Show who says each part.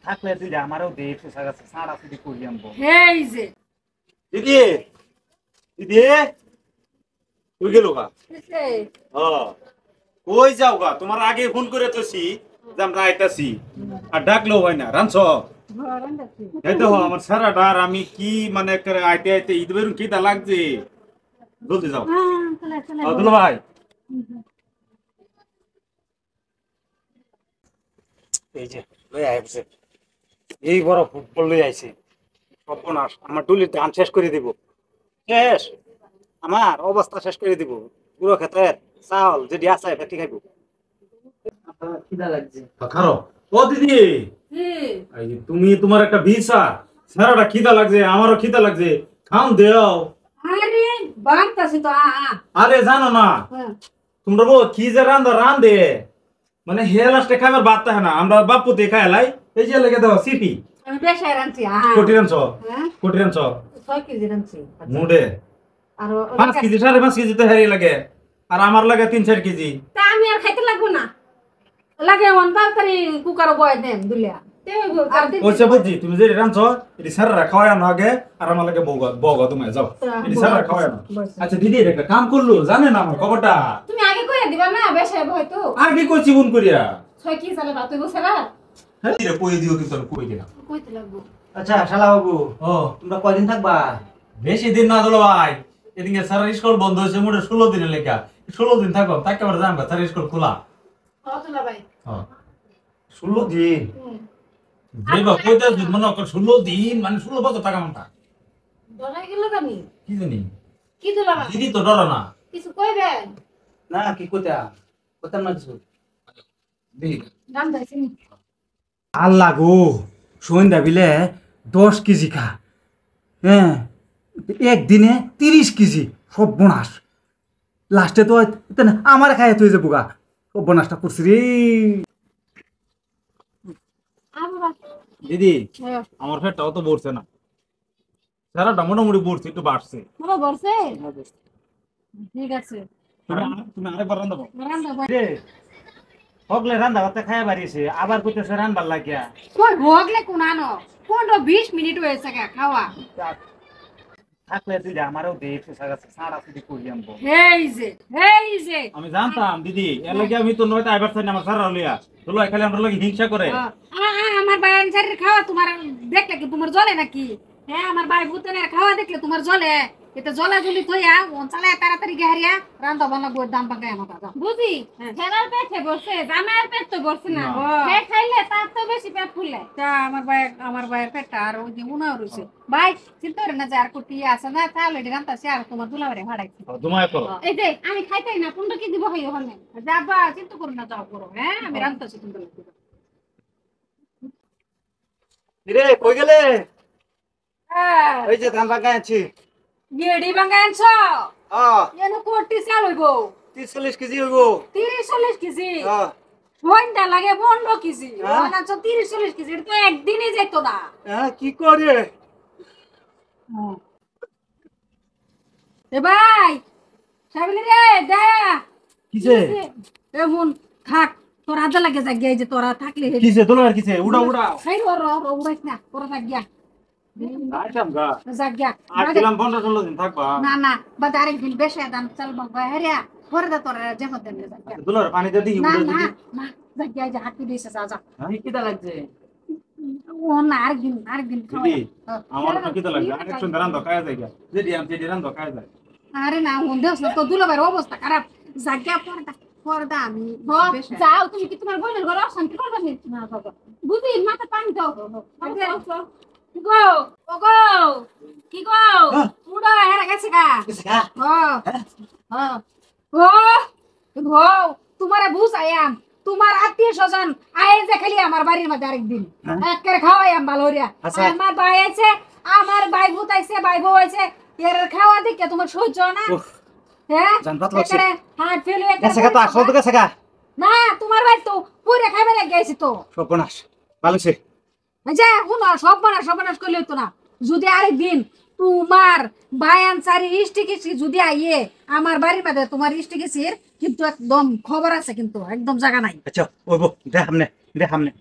Speaker 1: থাকলে তুই আমারও দে পোশাক আছে সারা সুদি করি আনবো
Speaker 2: এই যে
Speaker 1: দিদি দিদি কই গেল গা কই যাও গা তোমার আগে ফোন করে তোছি যে আমরা আইতাছি আর ডাকলো হয় না রানছ এই তো আমার সারাটা আর আমি কি মানে করে আইতে আইতে ঈদ বেরুন কি তা লাগছে জলদি যাও দুলো ভাই এই যে লই আইছে এই বড় ফুটবল লই আইছে সর্বনাশ আমার টুলির ধান শেষ করে দিব শেষ আমার অবস্থা শেষ করে দিব পুরো ক্ষেতের চাউল যদি আছে ফেটি খাইব
Speaker 2: খিদা লাগছে
Speaker 1: খারো ও দিদি এই যে তুমি তোমার একটা ভিসা সারাটা খিদা লাগছে আমারও খিদা লাগছে খাও দেও
Speaker 2: আরে বানতাছে তো
Speaker 1: আরে জানো না তোমরা বো কি যে রান্ধে মানে হেলাসটা খাবার বাদতা হয় না আমরা বাপু তে খাইলাই এই যে লেগে দাও সিপি
Speaker 2: আমি বেশায় রাঁধছি
Speaker 1: কোটি রানছ কোটি রানছ
Speaker 2: 6 কেজি রাঁধছি
Speaker 1: মুডে
Speaker 2: আর
Speaker 1: 5 কেজি 5.5 কেজি তো হারিয়ে লাগে আর আমার লাগে 3-4 কেজি
Speaker 2: তা আমি আর খাইতে লাগবো না লাগে মন তাড়াতাড়ি কুকার বয় দেন দুলিয়া
Speaker 1: ওইসে বুঝছি তুমি যে রানছ এটি সারা খাওয়ায় না আগে আর আমার লাগে বগা তুমি যাও এটি সারা খাওয়ায় না আচ্ছা দিদি একটা কাম করলো জানে না আমার খবরটা
Speaker 2: তুমি আগে কইয়া দিবা না বেশায় হয়তো
Speaker 1: আগে কইছি ফোন করিয়া
Speaker 2: 6 কেজি চালে ভাত হইব সারা
Speaker 1: হ্যাঁ রে কই দিও কিন্তু কই দিলাম
Speaker 2: কইতে লাগবো
Speaker 3: আচ্ছা শালা বাবু
Speaker 1: ও
Speaker 3: তোমরা কয়দিন থাকবা?
Speaker 1: বেশি দিন না দলো ভাই এদিকে সারা স্কুল বন্ধ হয়েছে মোটে 16 দিনের লেখা 16 দিন থাকো তাকে আবার জানবা সারা স্কুল খোলা
Speaker 2: হতলা ভাই
Speaker 1: হ্যাঁ
Speaker 3: 16 দিন
Speaker 1: যেবা কইতা মনে কর 16 দিন মানে 16 বছর টাকা মানতা
Speaker 2: ডরাই গেল আমি
Speaker 1: কি জানি
Speaker 2: কি দিলা
Speaker 1: দিদি তো ডর না
Speaker 2: কিছু কইবেন
Speaker 3: না কি কইতা কইতাম না কিছু
Speaker 1: দিদি
Speaker 2: দাম দাইছি
Speaker 3: আল্লাহ গো সন্ধ্যা বিলে 10 কেজি খা হ্যাঁ একদিনে 30 কেজি সব বোনাস লাস্টে তো আমার খাইয়া তুই যে বুগা সব বোনাসটা করছি রে
Speaker 1: দিদি আমার ফেটটাও তো বলছে না সারাটা মোটামুটি বলছে একটু বাড়ছে
Speaker 2: বাবা বলছে ঠিক আছে
Speaker 1: তুমি আরেকবার রান্দাবো
Speaker 2: রান্না ভাই
Speaker 1: রে হগলে রান্দা ভাত খাইয়া বাড়িছে আবার কইতেছে রানবার লাগিয়া
Speaker 2: কই ভোগলে কোনানো 15-20 মিনিট হয়েছে খাওয়া
Speaker 1: থাকলে তুই আমারও দে পোশাক আছে সারা সুদি করি আনবো
Speaker 2: এই যে
Speaker 1: আমি জানতাম দিদি এর লাগে আমি তো নয়টা আইবার চাই না আমার সারা লইয়া তো লয় খালি আমরা লাগে হিংসা করে
Speaker 2: আমার ভাই আনসারের খাওয়া তোমার দেখলে কি তোমার জ্বলে নাকি হ্যাঁ আমার ভাই ভূতের খাওয়া দেখলে তোমার জ্বলে এটা জ্বলা জ্বলি থইয়া চালায় তাড়াতাড়ি গেহারিয়া রান্না বান্না বইয়ের দাম পাকায় আমার কাছে বুঝি ছেলের পেটে বসে জামাইয়ের পেট তো বসে না সে খাইলে তার তো বেশি পেট ফুলে তা আমার ভাইয়ের পেটটা আর ওই যে উনাও রয়েছে ভাই চিন্তা করে না যে আর কুটি আছে না তাহলে এটি রান্তাছে আর তোমার দুলাবারে ভাড়াইছি এই যে আমি খাইতেই না 15 কেজি বহাই ওখানে যাবা চিন্তা করো না যাও করো হ্যাঁ আমি রান্তাছি তুমি
Speaker 3: রে কই গেলে এই যে ধান পাকাই আছি
Speaker 2: গেড়ি বাঙ্গানছ এনো কোটি চাল হইব
Speaker 3: 30-40 কেজি হইবো
Speaker 2: 30-40 কেজি সন্ধ্যা লাগে 15 কেজি বানাচ্ছ 30-40 কেজি এটা তো একদিনে যেত না
Speaker 3: হ্যাঁ কি করে
Speaker 2: এ ভাই সাবিলি রে দে
Speaker 3: কিছে
Speaker 2: এমন থাক তোর আদা লাগে জায়গা এই যে তোরা থাকলে
Speaker 1: কিছে দোলার কিছে উড়া উড়া
Speaker 2: খাই উড়াইছ না তোরা থাক গিয়া
Speaker 1: আইতাম গা
Speaker 2: জায়গা
Speaker 1: আর দিলাম 15-16 দিন থাকবা
Speaker 2: না না বাদ আরেকদিন বেশি দাম চল বাবা হেরিয়া পরে দা তোরা যেমন দেন জায়গা
Speaker 1: দোলার পানি দিই
Speaker 2: না
Speaker 1: উড়া
Speaker 2: না
Speaker 1: দিই
Speaker 2: না জায়গা যে হাঁটি দিছে যা যা
Speaker 3: কিটা লাগছে
Speaker 2: ও না আরেকদিন
Speaker 1: দিদি আমার তো কিটা লাগে অনেক সুন্দর রান্না খাওয়া যায় যদি আমি যদি রান্না খাওয়া যায়
Speaker 2: আরে না দেখ না তো দুলাভাইয়ের অবস্থা খারাপ জায়গা পর্দা আমি যাও তুমি কি তোমার বোনের ঘরে অশান্তি করবে না বাবা বুঝি মাথা পানি দাও কি গো ও গো কি গো উড়া হেরা গেছে গা তোমারে বুঝাইয়াম তোমার আত্মীয় স্বজন আয়ে যে খালি আমার বাড়ির মধ্যে আরেকদিন একেবারে খাওয়াইয়াম ভালো হইয়া আমার ভাই আছে আমার ভাই ভূত আইছে ভাই বউ আছে এর খাওয়া দেখে তোমার সহ্য না হ্যাঁ
Speaker 3: জানবাত লাগছে
Speaker 2: হাত ফেলে
Speaker 3: গেছে গা তো আসল তো গেছে গা
Speaker 2: না তোমার ভাই তো পুরে খাইবে লাগে আইছে তো
Speaker 3: সর্বনাশ ভালো সে
Speaker 2: যা হুন সর্বনাশ করলে হইতো না যদি আরেকদিন তোমার ভাই আনসারি ইস্টিকিসি যদি আইয়ে আমার বাড়ির মধ্যে তোমার ইস্টিকিসির কিন্তু একদম খবর আছে কিন্তু একদম জায়গা নাই
Speaker 3: আচ্ছা ওইবো দেখামনে